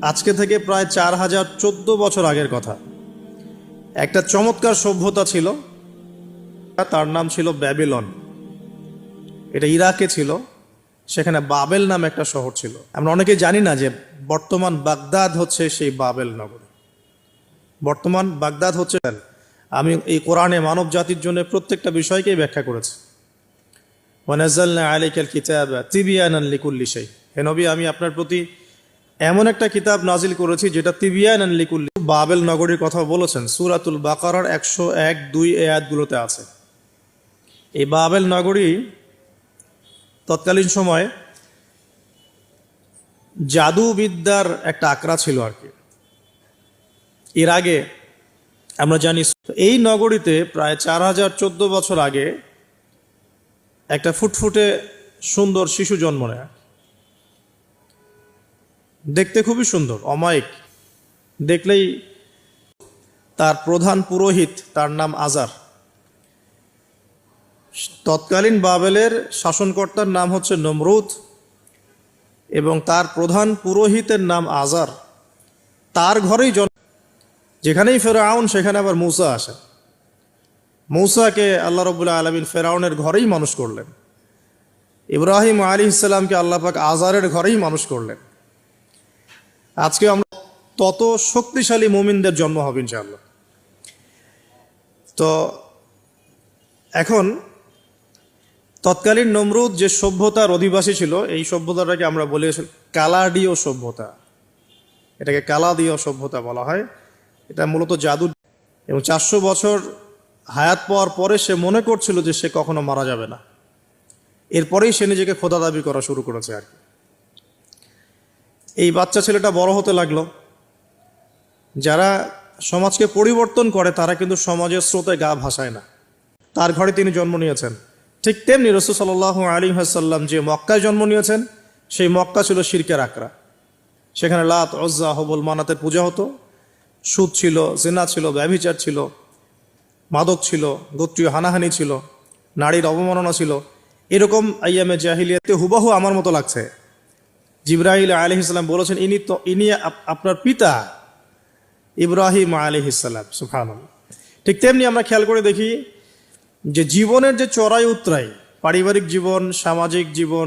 আজকে থেকে প্রায় 4014 বছর আগের কথা। একটা চমৎকার সভ্যতা ছিল, তার নাম ছিল ব্যাবিলন। এটা ইরাকে ছিল। সেখানে বাবেল নামে একটা শহর ছিল। আমরা অনেকেই জানি না যে বর্তমান বাগদাদ হচ্ছে সেই বাবেল নগর। বর্তমান বাগদাদ হচ্ছে, আমি এই কোরআনে মানব জাতির জন্য প্রত্যেকটা বিষয়কেই ব্যাখ্যা করেছি। ওয়ানাজ্জালনা আলাইকাল কিতাবা তিবিয়ানান লিকুল্লি শাই। হে নবী, আমি আপনার প্রতি এমন একটা কিতাব নাজিল করেছি যেটা তিবিয়ানান লিকুল্লি। বাবেল নগরীর কথা বলেছেন সূরাতুল বাকারার 101-2 আয়াতগুলোতে আছে। এই বাবেল নগরী তৎকালীন সময়ে জাদুবিদ্যার একটা আকড়া ছিল আর কি। এর আগে আমরা জানি এই নগরীতে প্রায় 4014 বছর আগে একটা ফুটফুটে সুন্দর শিশু জন্ম নেয়। দেখতে খুবই সুন্দর, অমায়িক, দেখলেই। তার প্রধান পুরোহিত, তার নাম আজার। তৎকালীন বাবেলের শাসনকর্তার নাম হচ্ছে নমরুদ এবং তার প্রধান পুরোহিতের নাম আজার। তার ঘরেই যেখানেই ফেরাউন সেখানে আবার মূসা আসে। মূসাকে আল্লাহ রাব্বুল আলামিন ফেরাউনের ঘরেই মানুষ করলেন। ইব্রাহিম আলাইহিস সালামকে আল্লাহ পাক আজারের ঘরেই মানুষ করলেন। আজকে আমরা তত শক্তিশালী মুমিনদের জন্ম হবে ইনশাআল্লাহ। তো এখন তৎকালীন নমরুদ যে সভ্যতার অধিবাসী ছিল, এই সভ্যতাটাকে আমরা বলি কালাডীয় সভ্যতা। এটাকে কালাদীয় সভ্যতা বলা হয়। এটা মূলত জাদু। এবং 400 বছর হায়াত পাওয়ার পরে সে মনে করছিল যে সে কখনো মারা যাবে না। এরপরেই সে নিজেকে খোদা দাবি করা শুরু করেছে আর কি। এই বাচ্চা ছেলেটা বড় হতে লাগলো। যারা সমাজকে পরিবর্তন করে তারা কিন্তু সমাজের স্রোতে গা ভাসায় না। তার ঘরে তিনি জন্ম নিয়েছেন। ঠিক তেমনি রাসূল সাল্লাল্লাহু আলাইহি ওয়াসাল্লাম যে মক্কায় জন্ম নিয়েছেন, সেই মক্কা ছিল শিরকের আকড়া। সেখানে লাত, উজ্জা, হুবল, মানাতের পূজা হতো। সুদ ছিল, জিনা ছিল, ব্যভিচার ছিল, মাদক ছিল, গোত্রীয় হানাহানি ছিল, নারীর অবমাননা ছিল। এরকম আইয়ামে জাহিলিয়াতে হুবহু আমার মতো লাগছে। জিবরাইল আলাইহিস সালাম বলেছেন, ইনি আপনার পিতা ইব্রাহিম আলাইহিস সালাম। সুবহানাল্লাহ। ঠিক তেমনি আমরা খেয়াল করে দেখি যে জীবনের যে চড়াই উতরাই, পারিবারিক জীবন, সামাজিক জীবন,